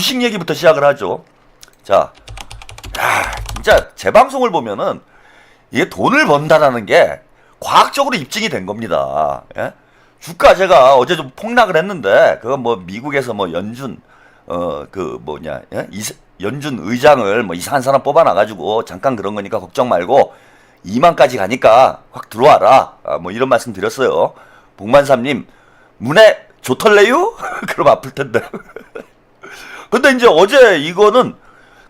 주식 얘기부터 시작을 하죠. 자, 진짜 제 방송을 보면은 이게 돈을 번다라는 게 과학적으로 입증이 된 겁니다. 예? 주가 제가 어제 좀 폭락을 했는데 그건 뭐 미국에서 뭐 연준 예? 연준 의장을 뭐 이상한 사람 뽑아놔가지고 잠깐 그런 거니까 걱정 말고 2만까지 가니까 확 들어와라. 뭐 이런 말씀 드렸어요. 복만삼님 문에 좋털래요? 그럼 아플 텐데. 근데 이제 어제 이거는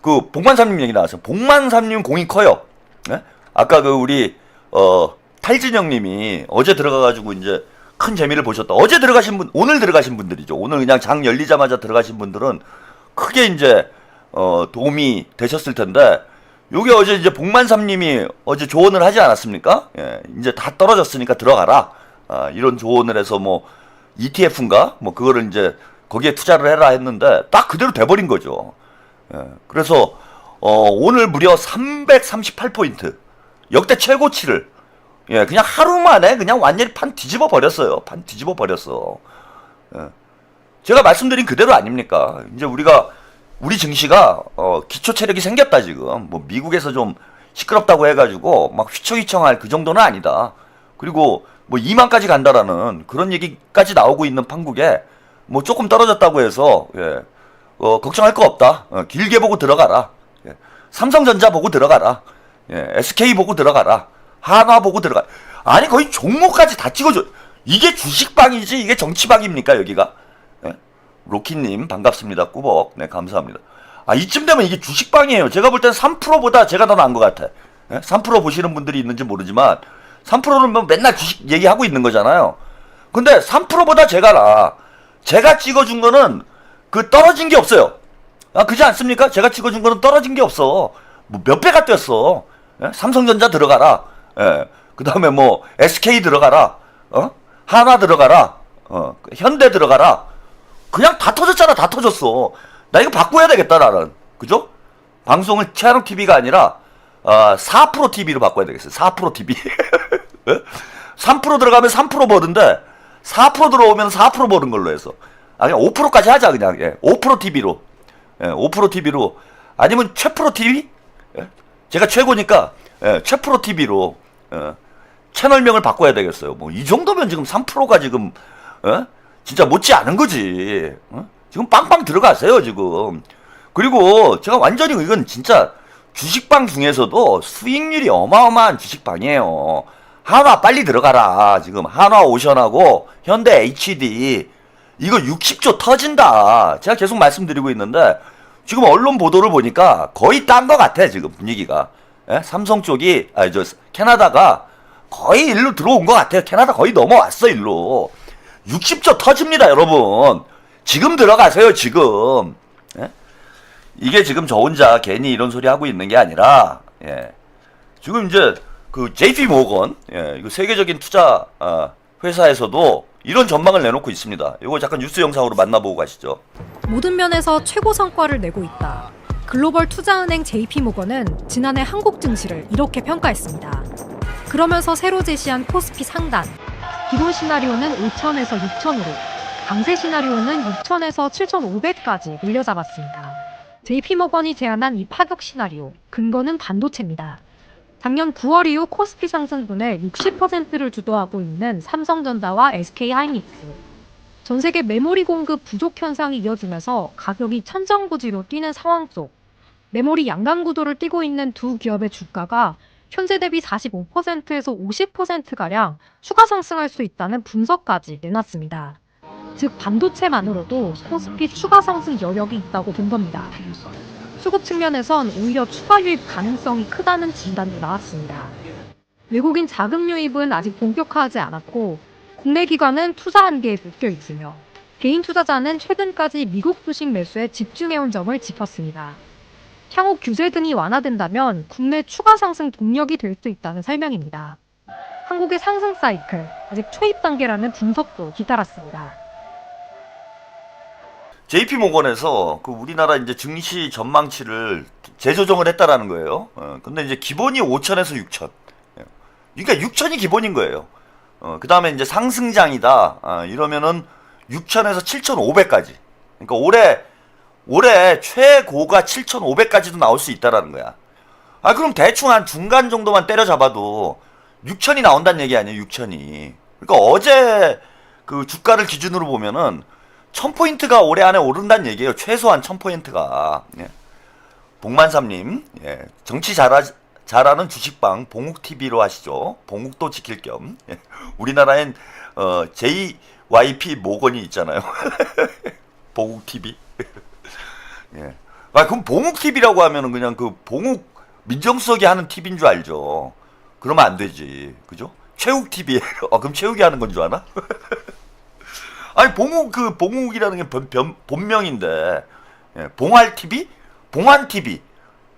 그 복만삼님 얘기 나왔어요. 복만삼님 공이 커요. 예? 아까 그 우리 탈진영님이 어제 들어가가지고 이제 큰 재미를 보셨다. 어제 들어가신 분, 오늘 들어가신 분들이죠. 오늘 그냥 장 열리자마자 들어가신 분들은 크게 이제 도움이 되셨을 텐데, 요게 어제 이제 복만삼님이 어제 조언을 하지 않았습니까? 예, 이제 다 떨어졌으니까 들어가라. 이런 조언을 해서 뭐 ETF인가 뭐 그거를 이제 거기에 투자를 해라 했는데 딱 그대로 돼버린 거죠. 예, 그래서 오늘 무려 338포인트 역대 최고치를 그냥 하루 만에 그냥 완전히 판 뒤집어 버렸어요. 판 뒤집어 버렸어. 예. 제가 말씀드린 그대로 아닙니까? 이제 우리 증시가 기초 체력이 생겼다 지금. 뭐 미국에서 좀 시끄럽다고 해가지고 막 휘청휘청할 그 정도는 아니다. 그리고 뭐 2만까지 간다라는 그런 얘기까지 나오고 있는 판국에 뭐 조금 떨어졌다고 해서 걱정할 거 없다. 길게 보고 들어가라. 삼성전자 보고 들어가라. SK 보고 들어가라. 한화 보고 들어가. 아니 거의 종목까지 다 찍어줘. 이게 주식방이지 이게 정치방입니까 여기가? 로키님 반갑습니다. 꾸벅. 네 감사합니다. 이쯤 되면 이게 주식방이에요. 제가 볼 땐 3%보다 제가 더 나은 것 같아. 3% 보시는 분들이 있는지 모르지만 3%는 뭐 맨날 주식 얘기하고 있는 거잖아요. 근데 3%보다 제가 나아. 제가 찍어준 거는 그 떨어진 게 없어요. 그지 않습니까? 제가 찍어준 거는 떨어진 게 없어. 뭐 몇 배가 뛰었어. 삼성전자 들어가라. 그 다음에 뭐 SK 들어가라. 한화 들어가라. 현대 들어가라. 그냥 다 터졌잖아. 다 터졌어. 나 이거 바꿔야 되겠다 나는. 그죠? 방송을 채널 TV가 아니라 4% TV로 바꿔야 되겠어요. 4% TV. 3% 들어가면 3% 버는데 4% 들어오면 4% 버는 걸로 해서 그냥 5%까지 하자 그냥. 5% TV로. 5% TV로 아니면 최프로 TV? 제가 최고니까 최프로 TV로 채널명을 바꿔야 되겠어요. 뭐 이 정도면 지금 3%가 지금 진짜 못지 않은 거지. 지금 빵빵 들어가세요 지금. 그리고 제가 완전히 이건 진짜 주식방 중에서도 수익률이 어마어마한 주식방이에요. 한화 빨리 들어가라. 지금 한화 오션하고 현대 HD 이거 60조 터진다. 제가 계속 말씀드리고 있는데 지금 언론 보도를 보니까 거의 딴 것 같아 지금 분위기가. 삼성 쪽이 캐나다가 거의 일로 들어온 것 같아요. 캐나다 거의 넘어왔어 일로. 60조 터집니다 여러분. 지금 들어가세요 지금. 이게 지금 저 혼자 괜히 이런 소리 하고 있는 게 아니라 지금 이제 그 JP 모건 이거 세계적인 투자 회사에서도 이런 전망을 내놓고 있습니다. 이거 잠깐 뉴스 영상으로 만나보고 가시죠. 모든 면에서 최고 성과를 내고 있다. 글로벌 투자은행 JP모건은 지난해 한국 증시를 이렇게 평가했습니다. 그러면서 새로 제시한 코스피 상단. 기본 시나리오는 5,000에서 6,000으로, 강세 시나리오는 6,000에서 7,500까지 늘려잡았습니다. JP모건이 제안한 이 파격 시나리오, 근거는 반도체입니다. 작년 9월 이후 코스피 상승분의 60%를 주도하고 있는 삼성전자와 SK하이닉스. 전 세계 메모리 공급 부족 현상이 이어지면서 가격이 천정부지로 뛰는 상황 속 메모리 양강 구도를 띠고 있는 두 기업의 주가가 현재 대비 45%에서 50%가량 추가 상승할 수 있다는 분석까지 내놨습니다. 즉 반도체만으로도 코스피 추가 상승 여력이 있다고 본 겁니다. 수급 측면에선 오히려 추가 유입 가능성이 크다는 진단도 나왔습니다. 외국인 자금 유입은 아직 본격화하지 않았고 국내 기관은 투자 한계에 묶여 있으며 개인 투자자는 최근까지 미국 주식 매수에 집중해온 점을 짚었습니다. 향후 규제 등이 완화된다면 국내 추가 상승 동력이 될 수 있다는 설명입니다. 한국의 상승 사이클 아직 초입 단계라는 분석도 뒤따랐습니다. JP모건에서 그 우리나라 이제 증시 전망치를 재조정을 했다라는 거예요. 근데 이제 기본이 5,000에서 6,000. 그러니까 6,000이 기본인 거예요. 그 다음에 이제 상승장이다. 이러면은 6,000에서 7,500까지. 그러니까 올해 최고가 7,500까지도 나올 수 있다라는 거야. 아, 그럼 대충 한 중간 정도만 때려잡아도 6천이 나온다는 얘기 아니에요, 6천이. 그러니까 어제 그 주가를 기준으로 보면은 1000포인트가 올해 안에 오른다는 얘기예요. 최소한 1000포인트가. 예. 복만삼님, 예. 정치 잘하는 주식방 봉욱TV로 하시죠. 봉욱도 지킬 겸. 예. 우리나라엔 JYP 모건이 있잖아요. 봉욱TV. 예. 아, 그럼 봉욱TV라고 하면은 그냥 그 봉욱 민정수석이 하는 TV인 줄 알죠. 그러면 안 되지. 그죠? 최욱TV. 그럼 최욱이 하는 건 줄 아나? 아니, 봉욱이라는 게 본명인데, 예, 봉할TV? 봉환TV.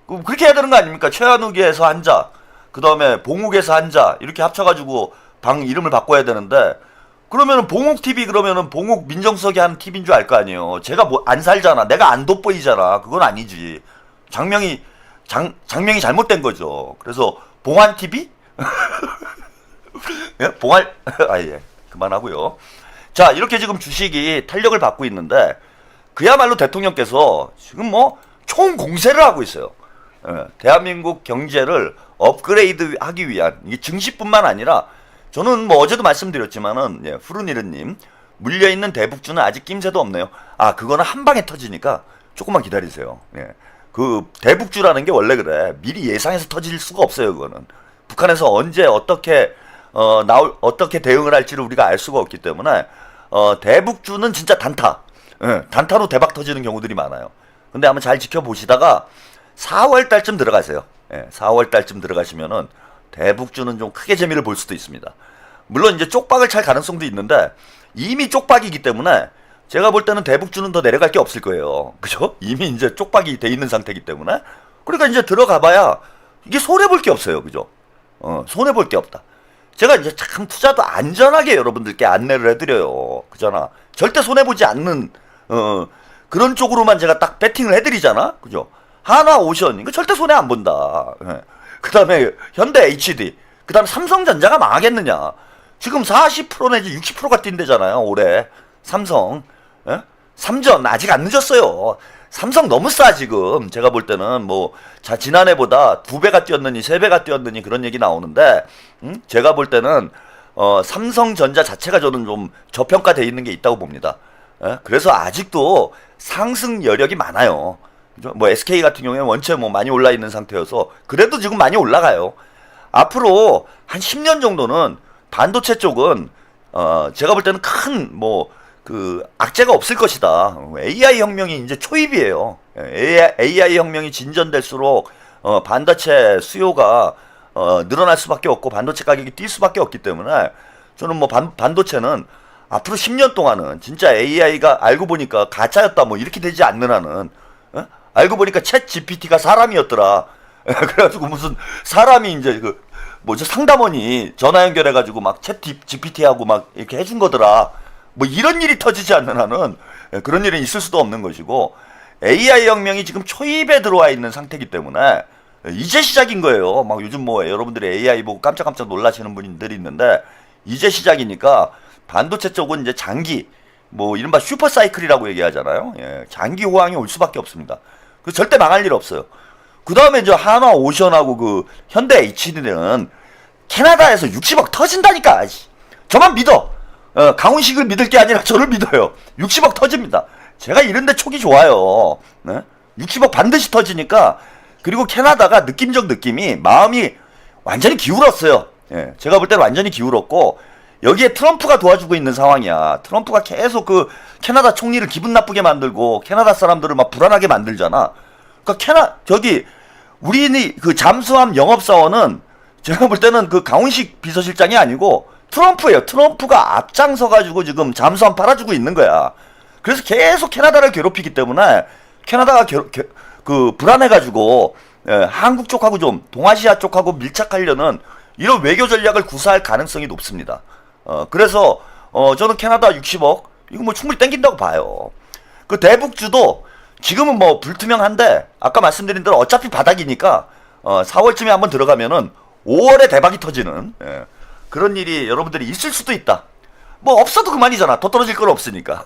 그렇게 해야 되는 거 아닙니까? 최한욱에서 한자, 그 다음에 봉욱에서 한자, 이렇게 합쳐가지고 방 이름을 바꿔야 되는데, 그러면은 봉욱TV 그러면은 봉욱 민정수석이 하는 TV인 줄 알 거 아니에요. 제가 뭐 안 살잖아. 내가 안 돋보이잖아. 그건 아니지. 장명이 잘못된 거죠. 그래서 봉환TV? 예? 예. 그만하고요. 자, 이렇게 지금 주식이 탄력을 받고 있는데, 그야말로 대통령께서 지금 뭐 총공세를 하고 있어요. 예, 대한민국 경제를 업그레이드 하기 위한, 이게 증시뿐만 아니라, 저는 뭐 어제도 말씀드렸지만은, 예, 푸르니르님, 물려있는 대북주는 아직 낌새도 없네요. 아, 그거는 한 방에 터지니까 조금만 기다리세요. 예. 그 대북주라는 게 원래 그래. 미리 예상해서 터질 수가 없어요, 그거는. 북한에서 언제 어떻게 어떻게 대응을 할지를 우리가 알 수가 없기 때문에 대북주는 진짜 단타, 예, 단타로 대박 터지는 경우들이 많아요. 근데 한번 잘 지켜보시다가 4월 달쯤 들어가세요. 예, 4월 달쯤 들어가시면은 대북주는 좀 크게 재미를 볼 수도 있습니다. 물론 이제 쪽박을 찰 가능성도 있는데 이미 쪽박이기 때문에 제가 볼 때는 대북주는 더 내려갈 게 없을 거예요. 그죠? 이미 이제 쪽박이 돼 있는 상태이기 때문에. 그러니까 이제 들어가봐야 이게 손해볼 게 없어요. 그죠? 손해볼 게 없다. 제가 이제 참 투자도 안전하게 여러분들께 안내를 해드려요. 그잖아. 절대 손해보지 않는, 그런 쪽으로만 제가 딱 배팅을 해드리잖아. 그죠? 하나오션, 이거 절대 손해 안 본다. 예. 그 다음에 현대 HD, 그 다음에 삼성전자가 망하겠느냐. 지금 40% 내지 60%가 뛴대잖아요. 올해. 삼성. 예? 삼전 아직 안 늦었어요. 삼성 너무 싸 지금. 제가 볼 때는 뭐 자 지난해보다 2배가 뛰었느니 3배가 뛰었느니 그런 얘기 나오는데 제가 볼 때는 삼성전자 자체가 저는 좀 저평가돼 있는 게 있다고 봅니다. 예? 그래서 아직도 상승 여력이 많아요. 그죠? 뭐 SK 같은 경우에 원체 뭐 많이 올라 있는 상태여서 그래도 지금 많이 올라가요. 앞으로 한 10년 정도는 반도체 쪽은 제가 볼 때는 큰 뭐 그 악재가 없을 것이다. AI 혁명이 이제 초입이에요. AI 혁명이 진전될수록 반도체 수요가 늘어날 수밖에 없고 반도체 가격이 뛸 수밖에 없기 때문에 저는 뭐 반도체는 앞으로 10년 동안은 진짜 AI가 알고 보니까 가짜였다 뭐 이렇게 되지 않는 한은 알고 보니까 챗 GPT가 사람이었더라. 그래가지고 무슨 사람이 이제 그 뭐죠 상담원이 전화 연결해가지고 막 챗 GPT하고 막 이렇게 해준 거더라. 뭐 이런 일이 터지지 않는 한은 그런 일은 있을 수도 없는 것이고 AI 혁명이 지금 초입에 들어와 있는 상태이기 때문에 이제 시작인 거예요. 막 요즘 뭐 여러분들이 AI 보고 깜짝깜짝 놀라시는 분들이 있는데 이제 시작이니까 반도체 쪽은 이제 장기 뭐 이른바 슈퍼사이클이라고 얘기하잖아요. 예, 장기 호황이 올 수밖에 없습니다. 그래서 절대 망할 일 없어요. 그 다음에 이제 하나오션하고 그 현대 HD는 캐나다에서 60억 터진다니까. 저만 믿어. 강훈식을 믿을 게 아니라 저를 믿어요. 60억 터집니다. 제가 이런데 촉이 좋아요. 네? 60억 반드시 터지니까. 그리고 캐나다가 느낌적 느낌이 마음이 완전히 기울었어요. 예, 제가 볼 때는 완전히 기울었고 여기에 트럼프가 도와주고 있는 상황이야. 트럼프가 계속 그 캐나다 총리를 기분 나쁘게 만들고 캐나다 사람들을 막 불안하게 만들잖아. 그러니까 우리 그 잠수함 영업사원은 제가 볼 때는 그 강훈식 비서실장이 아니고 트럼프예요. 트럼프가 앞장서가지고 지금 잠수함 팔아주고 있는 거야. 그래서 계속 캐나다를 괴롭히기 때문에 캐나다가 그 불안해가지고 한국 쪽하고 좀 동아시아 쪽하고 밀착하려는 이런 외교 전략을 구사할 가능성이 높습니다. 그래서 저는 캐나다 60억 이거 뭐 충분히 땡긴다고 봐요. 그 대북주도 지금은 뭐 불투명한데 아까 말씀드린 대로 어차피 바닥이니까 4월쯤에 한번 들어가면은 5월에 대박이 터지는 그런 일이 여러분들이 있을 수도 있다. 뭐 없어도 그만이잖아. 더 떨어질 건 없으니까.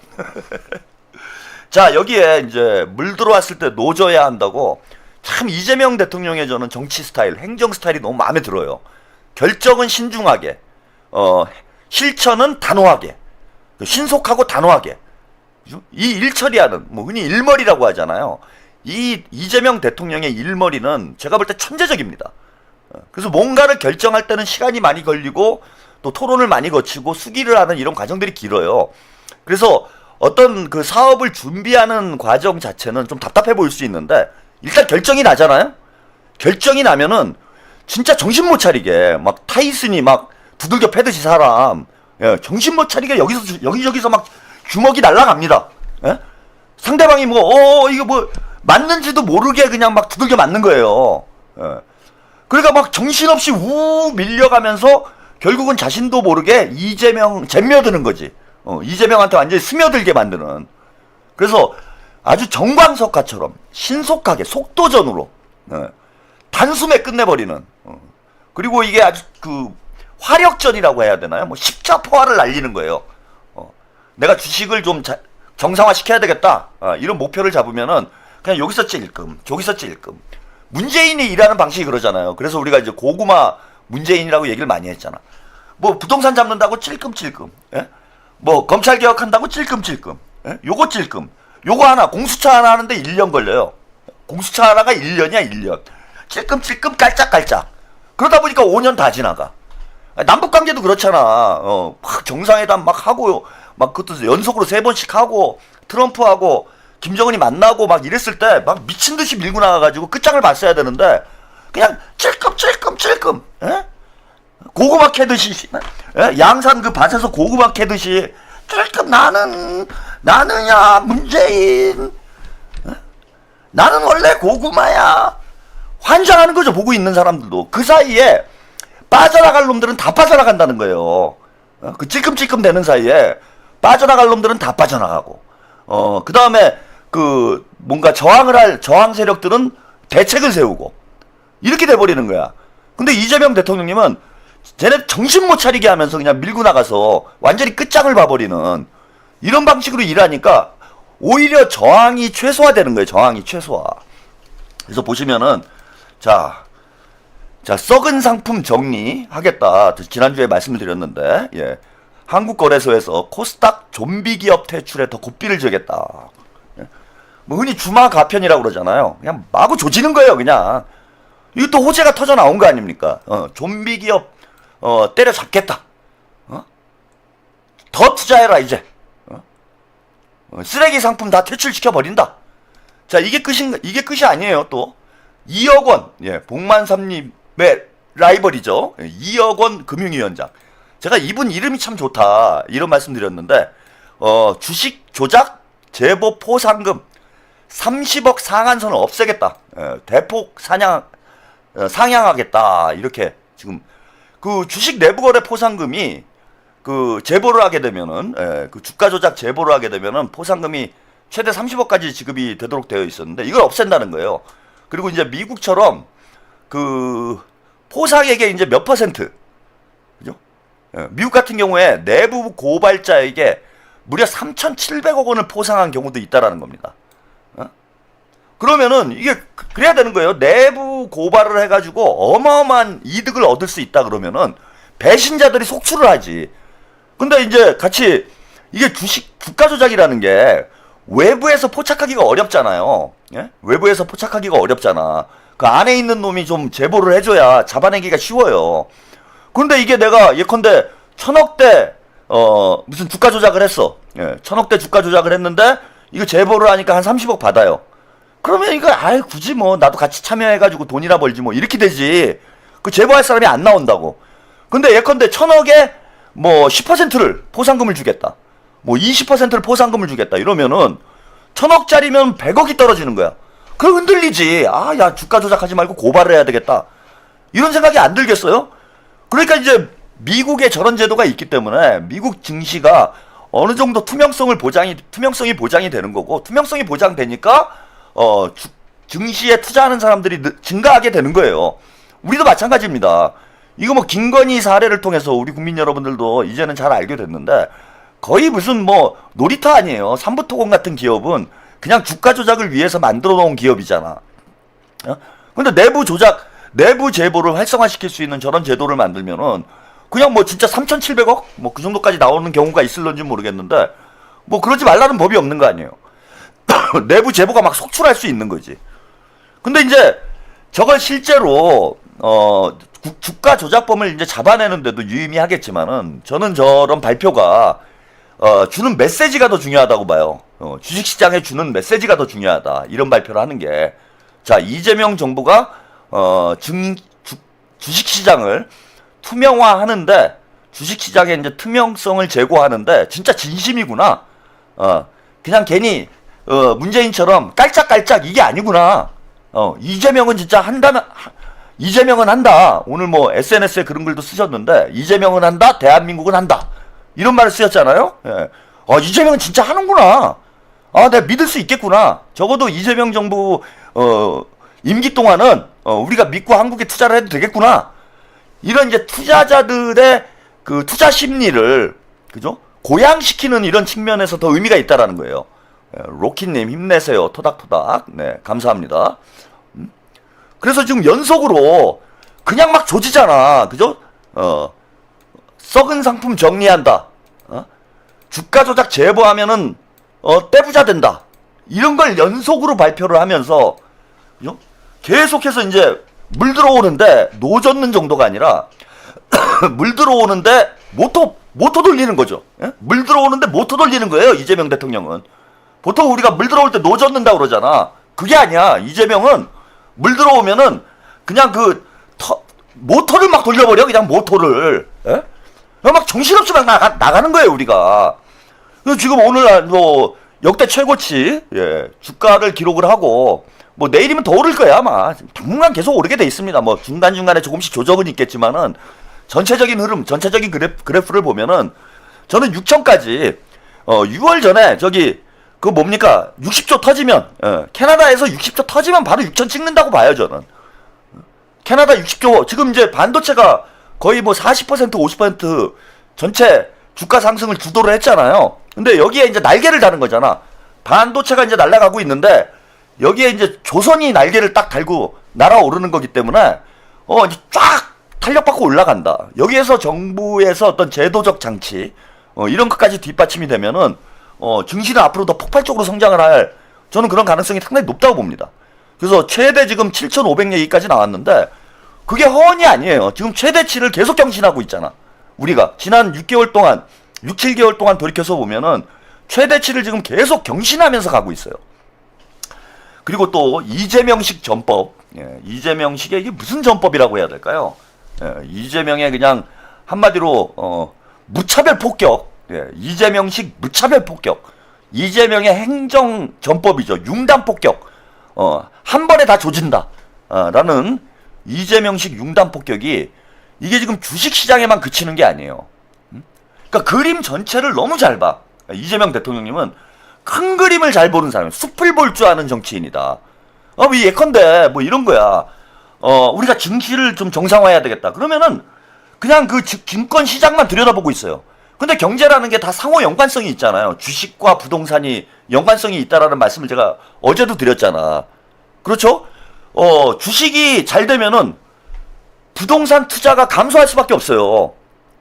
자, 여기에 이제 물 들어왔을 때 노져야 한다고 참 이재명 대통령의 저는 정치 스타일, 행정 스타일이 너무 마음에 들어요. 결정은 신중하게, 실천은 단호하게, 신속하고 단호하게. 이 일처리하는, 뭐 흔히 일머리라고 하잖아요. 이 이재명 대통령의 일머리는 제가 볼 때 천재적입니다. 그래서 뭔가를 결정할 때는 시간이 많이 걸리고 또 토론을 많이 거치고 수기를 하는 이런 과정들이 길어요. 그래서 어떤 그 사업을 준비하는 과정 자체는 좀 답답해 보일 수 있는데 일단 결정이 나잖아요. 결정이 나면은 진짜 정신 못 차리게 막 타이슨이 막 두들겨 패듯이 사람, 예, 정신 못 차리게 여기저기서 막 주먹이 날아갑니다. 예? 상대방이 뭐 이거 뭐 맞는지도 모르게 그냥 막 두들겨 맞는 거예요. 예. 그러니까 막 정신없이 우 밀려가면서 결국은 자신도 모르게 이재명 잼며드는 거지. 이재명한테 완전히 스며들게 만드는. 그래서 아주 정광석화처럼 신속하게 속도전으로 단숨에 끝내버리는. 그리고 이게 아주 그 화력전이라고 해야 되나요? 뭐 십자포화를 날리는 거예요. 내가 주식을 좀 정상화 시켜야 되겠다. 이런 목표를 잡으면은 그냥 여기서 찔끔, 저기서 찔끔. 문재인이 일하는 방식이 그러잖아요. 그래서 우리가 이제 고구마 문재인이라고 얘기를 많이 했잖아. 뭐 부동산 잡는다고 찔끔찔끔, 예? 뭐 검찰 개혁한다고 찔끔찔끔, 예? 요거 찔끔, 요거 하나 공수처 하나 하는데 1년 걸려요. 공수처 하나가 1년이야 1년. 찔끔찔끔 깔짝깔짝. 그러다 보니까 5년 다 지나가. 남북 관계도 그렇잖아. 막 정상회담 막 하고 막 그것도 연속으로 3번씩 하고 트럼프하고 김정은이 만나고 막 이랬을 때 막 미친 듯이 밀고 나가가지고 끝장을 봤어야 되는데 그냥 찔끔찔끔찔끔, 예? 고구마 캐듯이, 예? 양산 그 밭에서 고구마 캐듯이 찔끔 나는야 문재인, 예? 나는 원래 고구마야. 환장하는 거죠. 보고 있는 사람들도. 그 사이에 빠져나갈 놈들은 다 빠져나간다는 거예요. 그 찔끔찔끔 되는 사이에 빠져나갈 놈들은 다 빠져나가고, 그 다음에 그 뭔가 저항을 할 저항 세력들은 대책을 세우고 이렇게 돼버리는 거야. 근데 이재명 대통령님은 쟤네 정신 못 차리게 하면서 그냥 밀고 나가서 완전히 끝장을 봐버리는 이런 방식으로 일하니까 오히려 저항이 최소화되는 거예요. 저항이 최소화. 그래서 보시면은 자 썩은 상품 정리하겠다. 지난주에 말씀을 드렸는데, 예. 한국거래소에서 코스닥 좀비 기업 퇴출에 더 고삐를 주겠다. 예. 뭐 흔히 주마 가편이라고 그러잖아요. 그냥 마구 조지는 거예요, 그냥. 이것도 호재가 터져 나온 거 아닙니까? 좀비 기업 때려잡겠다. 더 투자해라 이제. 쓰레기 상품 다 퇴출시켜 버린다. 자, 이게 끝이 아니에요. 또 2억 원, 예, 복만삼님의 라이벌이죠. 2억 원 금융위원장. 제가 이분 이름이 참 좋다 이런 말씀드렸는데, 주식 조작 제보 포상금 30억 상한선을 없애겠다. 대폭 상향하겠다. 이렇게 지금 그 주식 내부 거래 포상금이 그 제보를 하게 되면은, 그 주가 조작 제보를 하게 되면은 포상금이 최대 30억까지 지급이 되도록 되어 있었는데 이걸 없앤다는 거예요. 그리고 이제 미국처럼 그 포상액의 이제 몇 퍼센트, 그죠? 미국 같은 경우에 내부 고발자에게 무려 3,700억 원을 포상한 경우도 있다라는 겁니다. 그러면은 이게 그래야 되는 거예요. 내부 고발을 해가지고 어마어마한 이득을 얻을 수 있다 그러면은 배신자들이 속출을 하지. 근데 이제 같이 이게 주가 조작이라는 게 외부에서 포착하기가 어렵잖아요. 예? 외부에서 포착하기가 어렵잖아. 그 안에 있는 놈이 좀 제보를 해줘야 잡아내기가 쉬워요. 그런데 이게 내가 예컨대 1,000억대 무슨 주가 조작을 했어. 예, 1,000억대 주가 조작을 했는데 이거 제보를 하니까 한 30억 받아요. 그러면 이거 굳이 뭐 나도 같이 참여해가지고 돈이나 벌지 뭐 이렇게 되지. 그 제보할 사람이 안 나온다고. 근데 예컨대 1,000억에 뭐 10%를 포상금을 주겠다. 뭐 20%를 포상금을 주겠다. 이러면은 1,000억짜리면 100억이 떨어지는 거야. 그럼 흔들리지. 야 주가 조작하지 말고 고발을 해야 되겠다. 이런 생각이 안 들겠어요? 그러니까 이제 미국에 저런 제도가 있기 때문에 미국 증시가 어느 정도 투명성이 보장이 되는 거고, 투명성이 보장되니까 증시에 투자하는 사람들이 증가하게 되는 거예요. 우리도 마찬가지입니다. 이거 뭐 김건희 사례를 통해서 우리 국민 여러분들도 이제는 잘 알게 됐는데, 거의 무슨 뭐 놀이터 아니에요. 삼부토건 같은 기업은 그냥 주가 조작을 위해서 만들어 놓은 기업이잖아. 근데 내부 조작, 내부 제보를 활성화시킬 수 있는 저런 제도를 만들면은 그냥 뭐 진짜 3,700억? 뭐 그 정도까지 나오는 경우가 있을런지 모르겠는데 뭐 그러지 말라는 법이 없는 거 아니에요. 내부 제보가 막 속출할 수 있는 거지. 근데 이제 저걸 실제로 주가 조작범을 이제 잡아내는데도 유의미하겠지만은 저는 저런 발표가 주는 메시지가 더 중요하다고 봐요. 주식시장에 주는 메시지가 더 중요하다. 이런 발표를 하는 게. 자, 이재명 정부가 주식시장을 투명화하는데, 주식시장의 이제 투명성을 제고하는데 진짜 진심이구나. 그냥 괜히 문재인처럼 깔짝깔짝 이게 아니구나. 이재명은 진짜 한다면 이재명은 한다. 오늘 뭐 SNS에 그런 글도 쓰셨는데 이재명은 한다. 대한민국은 한다. 이런 말을 쓰셨잖아요. 예. 이재명은 진짜 하는구나. 내가 믿을 수 있겠구나. 적어도 이재명 정부 임기 동안은 우리가 믿고 한국에 투자를 해도 되겠구나. 이런 이제 투자자들의 그 투자 심리를 그죠? 고양시키는 이런 측면에서 더 의미가 있다라는 거예요. 로키님 힘내세요. 토닥토닥. 네, 감사합니다. 그래서 지금 연속으로 그냥 막 조지잖아. 그죠? 썩은 상품 정리한다. 주가 조작 제보하면은 떼부자 된다. 이런 걸 연속으로 발표를 하면서 그죠? 계속해서 이제 물 들어오는데 노 젓는 정도가 아니라 물 들어오는데 모터 돌리는 거죠. 예? 물 들어오는데 모터 돌리는 거예요. 이재명 대통령은. 보통 우리가 물 들어올 때 노 젓는다 그러잖아. 그게 아니야. 이재명은 물 들어오면은 그냥 모터를 막 돌려버려. 그냥 모터를. 예? 막 정신없이 막 나가는 거예요. 우리가. 그래서 지금 오늘 뭐 역대 최고치 주가를 기록을 하고 뭐 내일이면 더 오를 거야 아마. 당분간 계속 오르게 돼 있습니다. 뭐 중간중간에 조금씩 조정은 있겠지만은 전체적인 흐름, 전체적인 그래프를 보면은 저는 6천까지 6월 전에 저기 그 뭡니까 60조 터지면 캐나다에서 60조 터지면 바로 6천 찍는다고 봐요 저는. 캐나다 60조 지금 이제 반도체가 거의 뭐 40% 50% 전체 주가 상승을 주도를 했잖아요. 근데 여기에 이제 날개를 다는 거잖아. 반도체가 이제 날아가고 있는데 여기에 이제 조선이 날개를 딱 달고 날아오르는 거기 때문에 이제 쫙 탄력받고 올라간다. 여기에서 정부에서 어떤 제도적 장치 이런 것까지 뒷받침이 되면은 증시는 앞으로 더 폭발적으로 성장을 할 저는 그런 가능성이 상당히 높다고 봅니다. 그래서 최대 지금 7,500얘기까지 나왔는데 그게 허언이 아니에요. 지금 최대치를 계속 경신하고 있잖아. 우리가 지난 6개월 동안 6, 7개월 동안 돌이켜서 보면은 최대치를 지금 계속 경신하면서 가고 있어요. 그리고 또 이재명식 전법, 이재명식의 이게 무슨 전법이라고 해야 될까요? 이재명의 그냥 한마디로 무차별 폭격, 이재명식 무차별 폭격, 이재명의 행정 전법이죠. 융단 폭격, 한 번에 다 조진다 라는 이재명식 융단 폭격이 이게 지금 주식시장에만 그치는 게 아니에요. 그러니까 그림 전체를 너무 잘 봐. 이재명 대통령님은 큰 그림을 잘 보는 사람, 숲을 볼 줄 아는 정치인이다. 예컨대 뭐 이런 거야. 우리가 증시를 좀 정상화해야 되겠다. 그러면은 그냥 그 증권 시장만 들여다보고 있어요. 근데 경제라는 게 다 상호 연관성이 있잖아요. 주식과 부동산이 연관성이 있다라는 말씀을 제가 어제도 드렸잖아. 그렇죠? 주식이 잘 되면은 부동산 투자가 감소할 수밖에 없어요.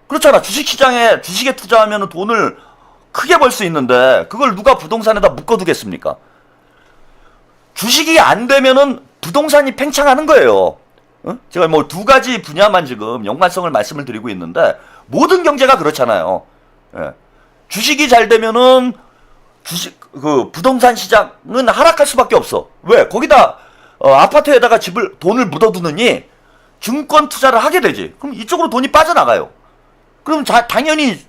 그렇잖아. 주식에 투자하면은 돈을 크게 벌 수 있는데 그걸 누가 부동산에다 묶어두겠습니까? 주식이 안 되면은 부동산이 팽창하는 거예요. 제가 뭐 두 가지 분야만 지금 연관성을 말씀을 드리고 있는데 모든 경제가 그렇잖아요. 주식이 잘 되면은 부동산 시장은 하락할 수밖에 없어. 왜? 거기다 아파트에다가 돈을 묻어두느니 증권 투자를 하게 되지. 그럼 이쪽으로 돈이 빠져나가요. 그럼 당연히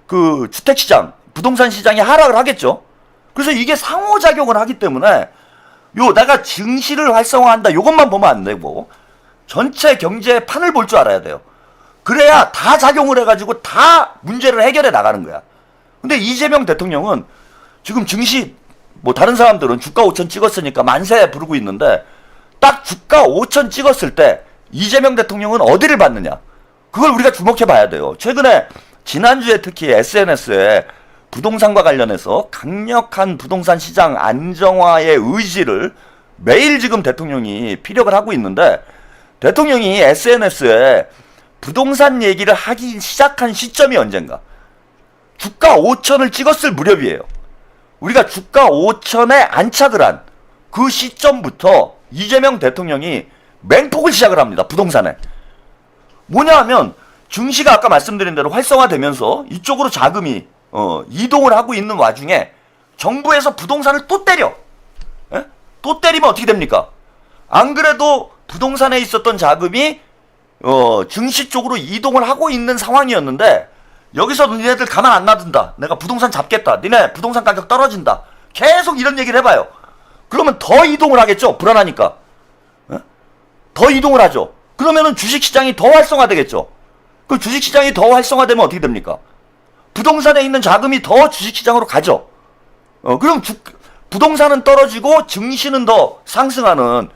그 주택시장, 부동산 시장이 하락을 하겠죠. 그래서 이게 상호작용을 하기 때문에 내가 증시를 활성화한다 요것만 보면 안 되고 전체 경제의 판을 볼 줄 알아야 돼요. 그래야 다 작용을 해가지고 다 문제를 해결해 나가는 거야. 근데 이재명 대통령은 지금 증시 뭐 다른 사람들은 주가 5천 찍었으니까 만세 부르고 있는데 딱 주가 5천 찍었을 때 이재명 대통령은 어디를 봤느냐? 그걸 우리가 주목해 봐야 돼요. 최근에 지난주에 특히 SNS에 부동산과 관련해서 강력한 부동산 시장 안정화의 의지를 매일 지금 대통령이 피력을 하고 있는데, 대통령이 SNS에 부동산 얘기를 하기 시작한 시점이 언젠가? 주가 5천을 찍었을 무렵이에요. 우리가 주가 5천에 안착을 한 그 시점부터 이재명 대통령이 맹폭을 시작을 합니다. 부동산에. 뭐냐 하면 증시가 아까 말씀드린 대로 활성화되면서 이쪽으로 자금이 이동을 하고 있는 와중에 정부에서 부동산을 또 때려. 에? 또 때리면 어떻게 됩니까? 안 그래도 부동산에 있었던 자금이 증시 쪽으로 이동을 하고 있는 상황이었는데, 여기서 니네들 가만 안 놔둔다. 내가 부동산 잡겠다. 니네 부동산 가격 떨어진다. 계속 이런 얘기를 해봐요. 그러면 더 이동을 하겠죠. 불안하니까. 더 이동을 하죠. 그러면은 주식시장이 더 활성화되겠죠. 그 주식시장이 더 활성화되면 어떻게 됩니까? 부동산에 있는 자금이 더 주식시장으로 가죠. 그럼 부동산은 떨어지고 증시는 더 상승하는,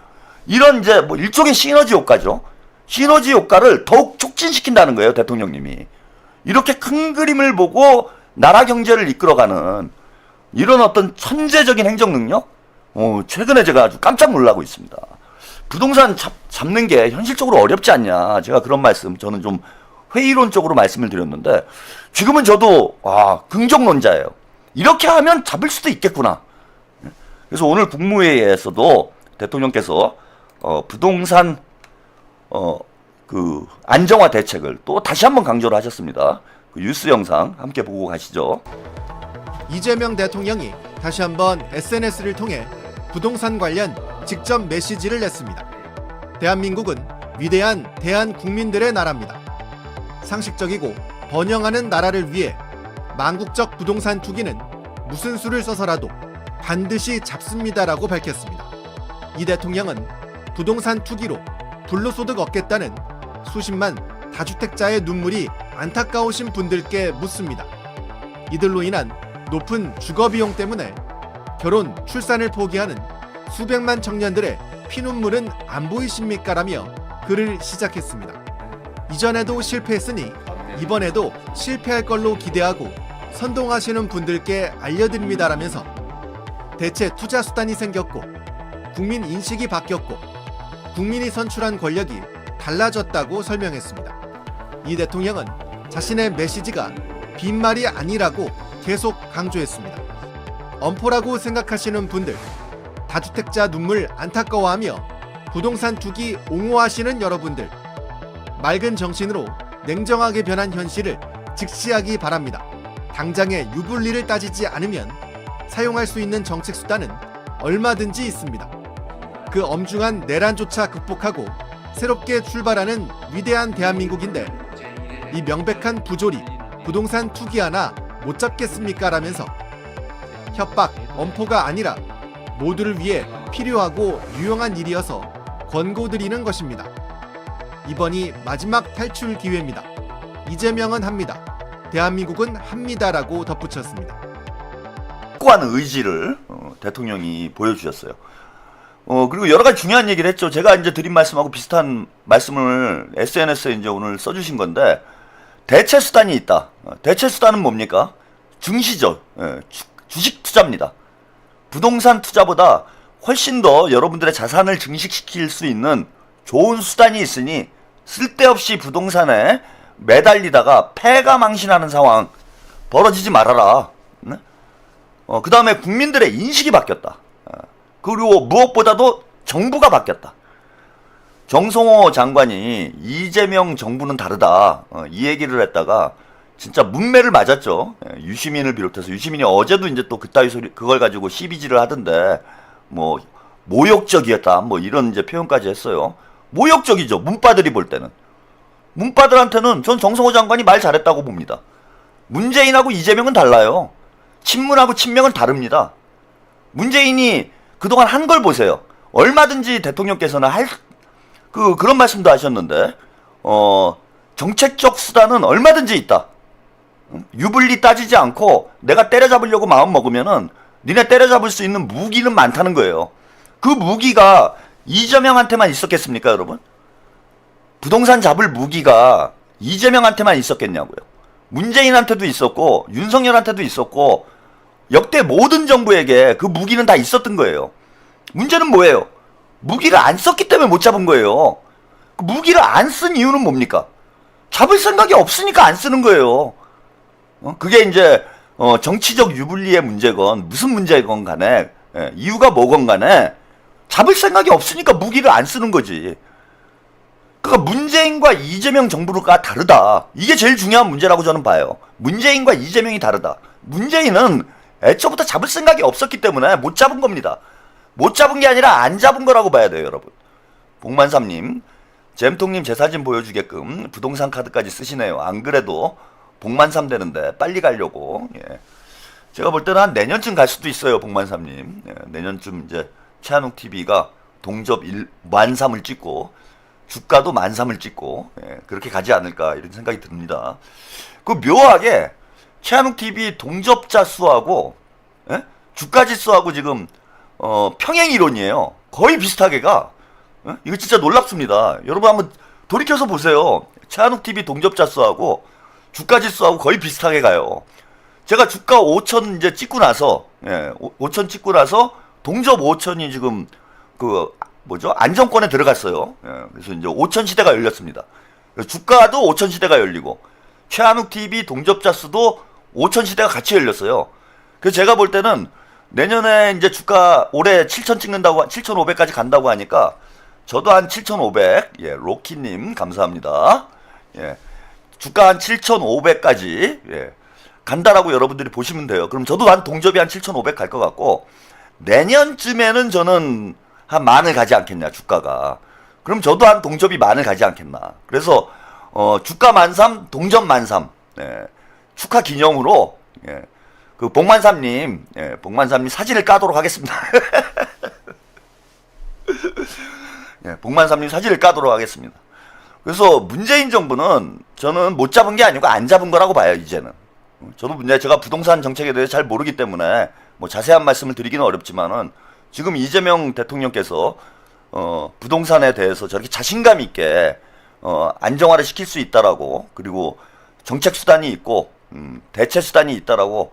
이런 이제 뭐 일종의 시너지 효과죠. 시너지 효과를 더욱 촉진시킨다는 거예요, 대통령님이. 이렇게 큰 그림을 보고 나라 경제를 이끌어가는 이런 어떤 천재적인 행정 능력? 최근에 제가 아주 깜짝 놀라고 있습니다. 부동산 잡는 게 현실적으로 어렵지 않냐. 제가 그런 말씀, 저는 좀 회의론적으로 말씀을 드렸는데, 지금은 저도 긍정론자예요. 이렇게 하면 잡을 수도 있겠구나. 그래서 오늘 국무회의에서도 대통령께서 부동산 그 안정화 대책을 또 다시 한번 강조를 하셨습니다. 그 뉴스 영상 함께 보고 가시죠. 이재명 대통령이 다시 한번 SNS를 통해 부동산 관련 직접 메시지를 냈습니다. 대한민국은 위대한 대한국민들의 나라입니다. 상식적이고 번영하는 나라를 위해 망국적 부동산 투기는 무슨 수를 써서라도 반드시 잡습니다라고 밝혔습니다. 이 대통령은 부동산 투기로 불로소득 얻겠다는 수십만 다주택자의 눈물이 안타까우신 분들께 묻습니다. 이들로 인한 높은 주거비용 때문에 결혼, 출산을 포기하는 수백만 청년들의 피눈물은 안 보이십니까? 라며 글을 시작했습니다. 이전에도 실패했으니 이번에도 실패할 걸로 기대하고 선동하시는 분들께 알려드립니다라면서 대체 투자 수단이 생겼고 국민 인식이 바뀌었고 국민이 선출한 권력이 달라졌다고 설명했습니다. 이 대통령은 자신의 메시지가 빈말이 아니라고 계속 강조했습니다. 엄포라고 생각하시는 분들, 다주택자 눈물 안타까워하며 부동산 투기 옹호하시는 여러분들, 맑은 정신으로 냉정하게 변한 현실을 직시하기 바랍니다. 당장의 유불리를 따지지 않으면 사용할 수 있는 정책 수단은 얼마든지 있습니다. 그 엄중한 내란조차 극복하고 새롭게 출발하는 위대한 대한민국인데 이 명백한 부조리, 부동산 투기 하나 못 잡겠습니까? 라면서 협박, 엄포가 아니라 모두를 위해 필요하고 유용한 일이어서 권고드리는 것입니다. 이번이 마지막 탈출 기회입니다. 이재명은 합니다. 대한민국은 합니다라고 덧붙였습니다. 확고한 의지를 대통령이 보여주셨어요. 그리고 여러 가지 중요한 얘기를 했죠. 제가 이제 드린 말씀하고 비슷한 말씀을 SNS에 이제 오늘 써주신 건데, 대체 수단이 있다. 대체 수단은 뭡니까? 증시죠. 주식 투자입니다. 부동산 투자보다 훨씬 더 여러분들의 자산을 증식시킬 수 있는 좋은 수단이 있으니 쓸데없이 부동산에 매달리다가 패가 망신하는 상황 벌어지지 말아라. 네? 그 다음에 국민들의 인식이 바뀌었다. 그리고 무엇보다도 정부가 바뀌었다. 정성호 장관이 이재명 정부는 다르다, 이 얘기를 했다가 진짜 문매를 맞았죠. 유시민을 비롯해서. 유시민이 어제도 이제 또 그따위 소리, 그걸 가지고 시비질을 하던데, 뭐 모욕적이었다, 뭐 이런 이제 표현까지 했어요. 모욕적이죠, 문바들이 볼 때는. 문바들한테는 전 정성호 장관이 말 잘했다고 봅니다. 문재인하고 이재명은 달라요. 친문하고 친명은 다릅니다. 문재인이 그동안 한 걸 보세요. 얼마든지 대통령께서는 그런 말씀도 하셨는데, 정책적 수단은 얼마든지 있다. 유불리 따지지 않고 내가 때려잡으려고 마음 먹으면은 니네 때려잡을 수 있는 무기는 많다는 거예요. 그 무기가 이재명한테만 있었겠습니까, 여러분? 부동산 잡을 무기가 이재명한테만 있었겠냐고요. 문재인한테도 있었고 윤석열한테도 있었고 역대 모든 정부에게 그 무기는 다 있었던 거예요. 문제는 뭐예요? 무기를 안 썼기 때문에 못 잡은 거예요. 그 무기를 안 쓴 이유는 뭡니까? 잡을 생각이 없으니까 안 쓰는 거예요. 그게 이제 정치적 유불리의 문제건 무슨 문제건 간에 이유가 뭐건 간에 잡을 생각이 없으니까 무기를 안 쓰는 거지. 그러니까 문재인과 이재명 정부가 다르다. 이게 제일 중요한 문제라고 저는 봐요. 문재인과 이재명이 다르다. 문재인은 애초부터 잡을 생각이 없었기 때문에 못 잡은 겁니다. 못 잡은 게 아니라 안 잡은 거라고 봐야 돼요, 여러분. 복만삼님, 잼통님 제 사진 보여주게끔 부동산 카드까지 쓰시네요. 안 그래도 복만삼 되는데 빨리 가려고. 예. 제가 볼 때는 한 내년쯤 갈 수도 있어요, 복만삼님. 예. 내년쯤 이제 최한욱 TV가 동접 만삼을 찍고 주가도 만삼을 찍고 그렇게 가지 않을까 이런 생각이 듭니다. 그 묘하게 최한욱 TV 동접자 수하고 주가 지수하고 지금 평행 이론이에요. 거의 비슷하게 가. 이거 진짜 놀랍습니다. 여러분 한번 돌이켜서 보세요. 최한욱 TV 동접자 수하고 주가 지수하고 거의 비슷하게 가요. 제가 주가 5천 이제 찍고 나서 5천 찍고 나서 동접 5천이 지금 그 뭐죠? 안정권에 들어갔어요. 그래서 이제 5천 시대가 열렸습니다. 주가도 5천 시대가 열리고 최한욱 TV 동접자 수도 5천 시대가 같이 열렸어요. 그래서 제가 볼 때는 내년에 이제 주가 올해 7천 찍는다고 7,500까지 간다고 하니까 저도 한 7,500. 예, 로키님 감사합니다. 예, 주가 한 7,500까지 간다라고 여러분들이 보시면 돼요. 그럼 저도 한 동접이 한 7,500 갈 것 같고 내년쯤에는 저는 한 만을 가지 않겠냐 주가가. 그럼 저도 한 동접이 만을 가지 않겠나. 그래서 주가 만삼 동접 만삼 축하 기념으로 그 복만삼님 복만삼님 사진을 까도록 하겠습니다. 복만삼님 사진을 까도록 하겠습니다. 그래서 문재인 정부는 저는 못 잡은 게 아니고 안 잡은 거라고 봐요. 이제는 저도 제가 부동산 정책에 대해서 잘 모르기 때문에 뭐 자세한 말씀을 드리기는 어렵지만은 지금 이재명 대통령께서 부동산에 대해서 저렇게 자신감 있게 안정화를 시킬 수 있다라고, 그리고 정책 수단이 있고 대체 수단이 있다라고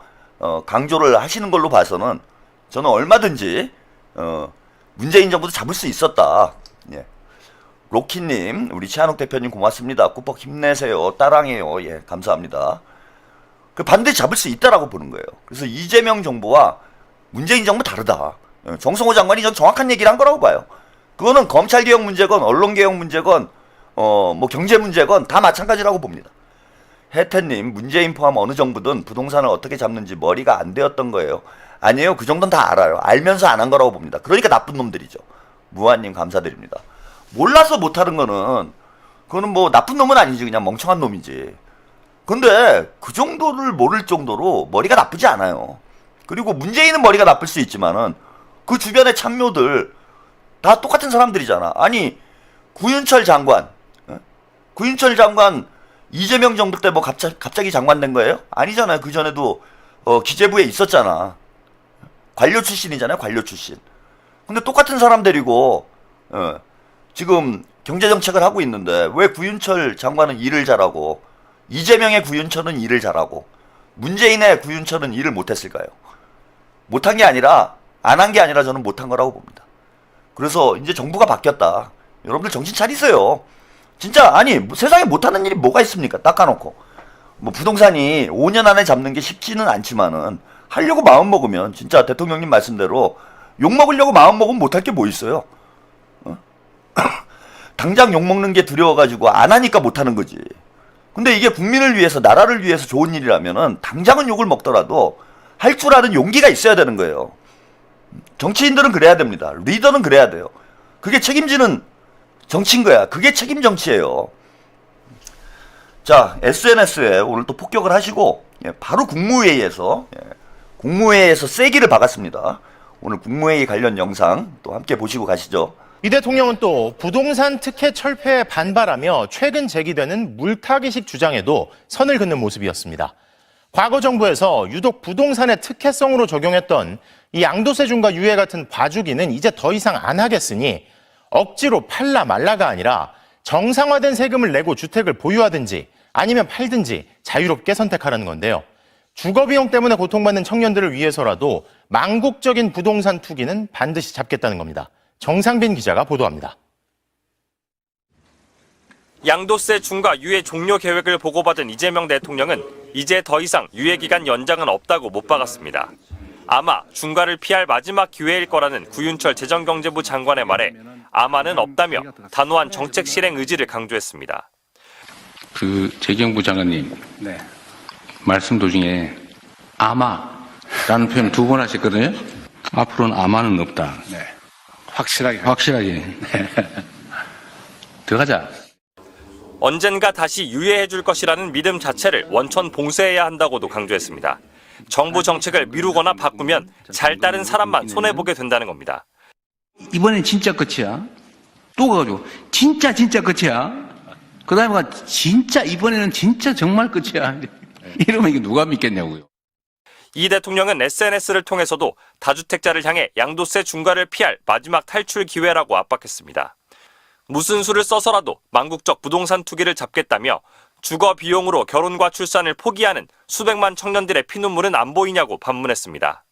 강조를 하시는 걸로 봐서는 저는 얼마든지 문재인 정부도 잡을 수 있었다. 예. 로키님, 우리 최한욱 대표님 고맙습니다. 꾸벅 힘내세요. 따랑해요. 예, 감사합니다. 그 반드시 잡을 수 있다라고 보는 거예요. 그래서 이재명 정부와 문재인 정부 다르다. 정성호 장관이 전 정확한 얘기를 한 거라고 봐요. 그거는 검찰개혁 문제건 언론개혁 문제건 뭐 경제 문제건 다 마찬가지라고 봅니다. 혜태님, 문재인 포함 어느 정부든 부동산을 어떻게 잡는지 머리가 안 되었던 거예요. 아니에요. 그 정도는 다 알아요. 알면서 안 한 거라고 봅니다. 그러니까 나쁜 놈들이죠. 무한님 감사드립니다. 몰라서 못하는 거는 그거는 뭐 나쁜 놈은 아니지. 그냥 멍청한 놈이지. 근데 그 정도를 모를 정도로 머리가 나쁘지 않아요. 그리고 문재인은 머리가 나쁠 수 있지만은 그 주변의 참모들 다 똑같은 사람들이잖아. 아니 구윤철 장관 이재명 정부 때 뭐 갑자기 장관 된 거예요? 아니잖아요. 그 전에도 기재부에 있었잖아. 관료 출신이잖아요. 관료 출신. 근데 똑같은 사람들이고 지금 경제정책을 하고 있는데 왜 구윤철 장관은 일을 잘하고 이재명의 구윤철은 일을 잘하고 문재인의 구윤철은 일을 못했을까요? 못한 게 아니라 안 한 게 아니라 저는 못한 거라고 봅니다. 그래서 이제 정부가 바뀌었다. 여러분들 정신 차리세요. 진짜 아니 세상에 못하는 일이 뭐가 있습니까? 닦아놓고 뭐 부동산이 5년 안에 잡는 게 쉽지는 않지만은 하려고 마음 먹으면 진짜 대통령님 말씀대로 욕 먹으려고 마음 먹으면 못할 게 뭐 있어요? 당장 욕 먹는 게 두려워가지고 안 하니까 못하는 거지. 근데 이게 국민을 위해서 나라를 위해서 좋은 일이라면은 당장은 욕을 먹더라도 할 줄 아는 용기가 있어야 되는 거예요. 정치인들은 그래야 됩니다. 리더는 그래야 돼요. 그게 책임지는 정치인 거야. 그게 책임 정치예요. 자, SNS에 오늘 또 폭격을 하시고 바로 국무회의에서 세기를 박았습니다. 오늘 국무회의 관련 영상 또 함께 보시고 가시죠. 이 대통령은 또 부동산 특혜 철폐에 반발하며 최근 제기되는 물타기식 주장에도 선을 긋는 모습이었습니다. 과거 정부에서 유독 부동산의 특혜성으로 적용했던 이 양도세준과 유예 같은 봐주기는 이제 더 이상 안 하겠으니 억지로 팔라 말라가 아니라 정상화된 세금을 내고 주택을 보유하든지 아니면 팔든지 자유롭게 선택하라는 건데요. 주거비용 때문에 고통받는 청년들을 위해서라도 망국적인 부동산 투기는 반드시 잡겠다는 겁니다. 정상빈 기자가 보도합니다. 양도세 중과 유예 종료 계획을 보고받은 이재명 대통령은 이제 더 이상 유예 기간 연장은 없다고 못 박았습니다. 아마 중과를 피할 마지막 기회일 거라는 구윤철 재정경제부 장관의 말에 아마는 없다며 단호한 정책 실행 의지를 강조했습니다. 재경부 장관님 말씀 도중에 아마라는 표현 2번 하셨거든요. 앞으로는 아마는 없다. 확실하게. 들어가자. 언젠가 다시 유예해 줄 것이라는 믿음 자체를 원천 봉쇄해야 한다고도 강조했습니다. 정부 정책을 미루거나 바꾸면 잘 따른 사람만 손해보게 된다는 겁니다. 이번엔 진짜 끝이야. 또 가가지고 진짜 끝이야. 그 다음에 가 진짜 이번에는 진짜 정말 끝이야. 이러면 이게 누가 믿겠냐고요. 이 대통령은 SNS를 통해서도 다주택자를 향해 양도세 중과를 피할 마지막 탈출 기회라고 압박했습니다. 무슨 수를 써서라도 망국적 부동산 투기를 잡겠다며 주거 비용으로 결혼과 출산을 포기하는 수백만 청년들의 피눈물은 안 보이냐고 반문했습니다.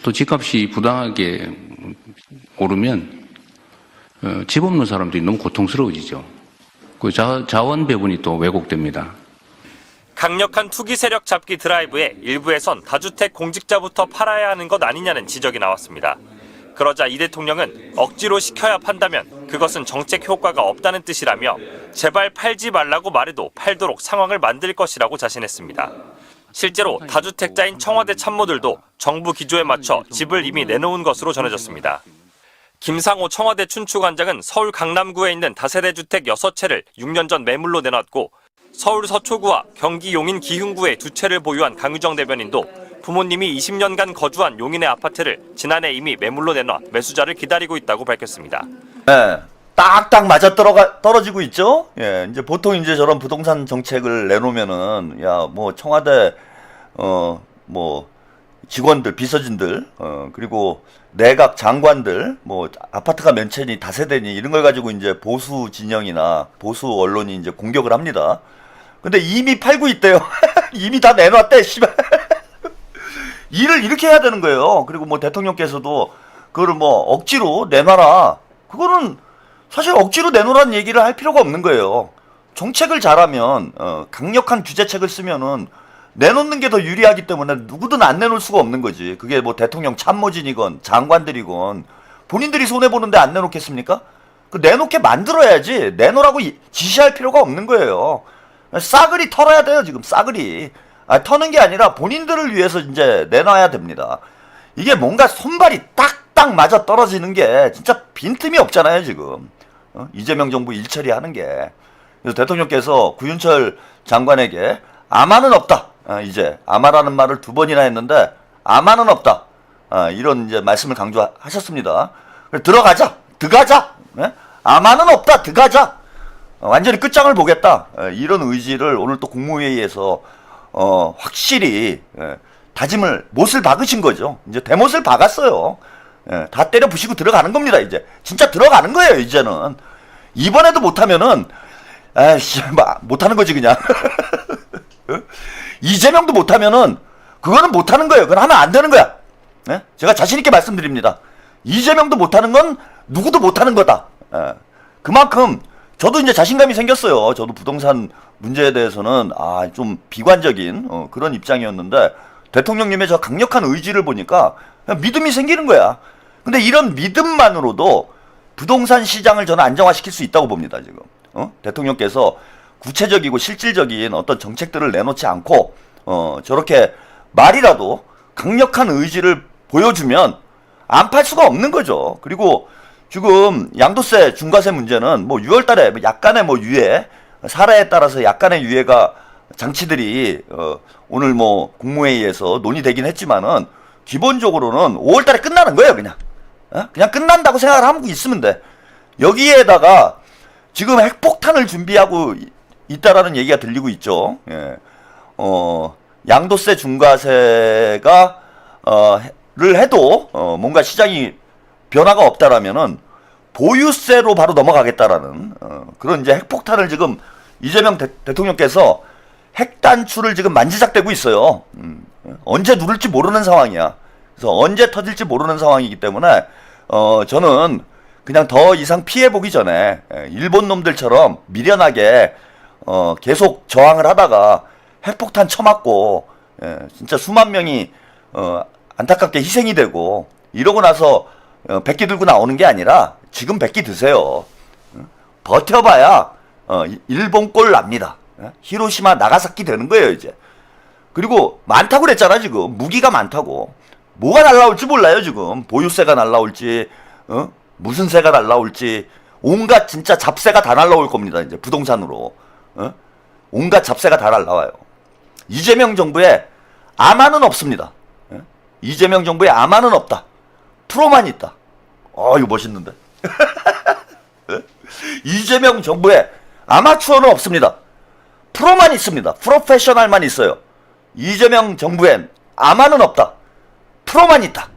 또 집값이 부당하게 오르면 집 없는 사람들이 너무 고통스러워지죠. 그 자원 배분이 또 왜곡됩니다. 강력한 투기 세력 잡기 드라이브에 일부에선 다주택 공직자부터 팔아야 하는 것 아니냐는 지적이 나왔습니다. 그러자 이 대통령은 억지로 시켜야 판다면 그것은 정책 효과가 없다는 뜻이라며 제발 팔지 말라고 말해도 팔도록 상황을 만들 것이라고 자신했습니다. 실제로 다주택자인 청와대 참모들도 정부 기조에 맞춰 집을 이미 내놓은 것으로 전해졌습니다. 김상호 청와대 춘추관장은 서울 강남구에 있는 다세대 주택 6채를 6년 전 매물로 내놨고 서울 서초구와 경기 용인 기흥구에 2채를 보유한 강유정 대변인도 부모님이 20년간 거주한 용인의 아파트를 지난해 이미 매물로 내놔 매수자를 기다리고 있다고 밝혔습니다. 네, 딱딱 맞아 떨어지고 있죠. 예, 이제 보통 이제 저런 부동산 정책을 내놓으면은 뭐 청와대 뭐 직원들, 비서진들, 그리고 내각 장관들, 뭐 아파트가 몇 채니 다세대니 이런 걸 가지고 이제 보수 진영이나 보수 언론이 이제 공격을 합니다. 근데 이미 팔고 있대요. 이미 다 내놨대, 씨발. 일을 이렇게 해야 되는 거예요. 그리고 뭐 대통령께서도 그거를 뭐 억지로 내놔라. 그거는 사실 억지로 내놓으라는 얘기를 할 필요가 없는 거예요. 정책을 잘하면 강력한 규제책을 쓰면은 내놓는 게 더 유리하기 때문에 누구든 안 내놓을 수가 없는 거지. 그게 뭐 대통령 참모진이건 장관들이건 본인들이 손해보는데 안 내놓겠습니까? 그 내놓게 만들어야지 내놓으라고 지시할 필요가 없는 거예요. 싸그리 털어야 돼요, 지금 싸그리. 터는 게 아니라 본인들을 위해서 이제 내놔야 됩니다. 이게 뭔가 손발이 딱딱 맞아 떨어지는 게 진짜 빈틈이 없잖아요, 지금. 이재명 정부 일처리 하는 게. 그래서 대통령께서 구윤철 장관에게 아마는 없다. 이제 아마라는 말을 2번이나 했는데 아마는 없다. 이런 이제 말씀을 강조하셨습니다. 들어가자. 네? 아마는 없다. 들어가자. 완전히 끝장을 보겠다. 이런 의지를 오늘 또 국무회의에서 확실히 못을 박으신 거죠. 이제 대못을 박았어요. 다 때려 부시고 들어가는 겁니다. 이제 진짜 들어가는 거예요. 이제는 이번에도 못하면은 못하는 거지 그냥. 이재명도 못하면은 그거는 못하는 거예요. 그건 하면 안 되는 거야. 네? 제가 자신 있게 말씀드립니다. 이재명도 못하는 건 누구도 못하는 거다. 그만큼 저도 이제 자신감이 생겼어요. 저도 부동산 문제에 대해서는 좀 비관적인 그런 입장이었는데 대통령님의 저 강력한 의지를 보니까 그냥 믿음이 생기는 거야. 근데 이런 믿음만으로도 부동산 시장을 저는 안정화시킬 수 있다고 봅니다. 지금 대통령께서 구체적이고 실질적인 어떤 정책들을 내놓지 않고 저렇게 말이라도 강력한 의지를 보여주면 안 팔 수가 없는 거죠. 그리고 지금 양도세 중과세 문제는 뭐 6월달에 약간의 뭐 유예 사례에 따라서 약간의 유예가 장치들이 오늘 뭐 국무회의에서 논의되긴 했지만은 기본적으로는 5월달에 끝나는 거예요. 그냥 끝난다고 생각을 하고 있으면 돼. 여기에다가 지금 핵폭탄을 준비하고 있다라는 얘기가 들리고 있죠. 예. 양도세 중과세가 를 해도 뭔가 시장이 변화가 없다라면은 보유세로 바로 넘어가겠다라는 그런 이제 핵폭탄을 지금 이재명 대통령께서 핵 단추를 지금 만지작대고 있어요. 언제 누를지 모르는 상황이야. 그래서 언제 터질지 모르는 상황이기 때문에 저는 그냥 더 이상 피해보기 전에 일본 놈들처럼 미련하게 계속 저항을 하다가 핵폭탄 쳐맞고 진짜 수만 명이 안타깝게 희생이 되고 이러고 나서 백기 들고 나오는 게 아니라 지금 백기 드세요. 버텨봐야 일본 꼴 납니다. 히로시마 나가사키 되는 거예요 이제. 그리고 많다고 그랬잖아 지금. 무기가 많다고. 뭐가 날라올지 몰라요 지금. 보유세가 날라올지 무슨 세가 날라올지 온갖 진짜 잡세가 다 날라올 겁니다 이제 부동산으로. 온갖 잡세가 다 날라와요. 이재명 정부에 아마는 없습니다. 이재명 정부에 아마는 없다. 프로만 있다. 이거 멋있는데. 이재명 정부에 아마추어는 없습니다. 프로만 있습니다. 프로페셔널만 있어요. 이재명 정부엔 아마는 없다. 프로만 있다.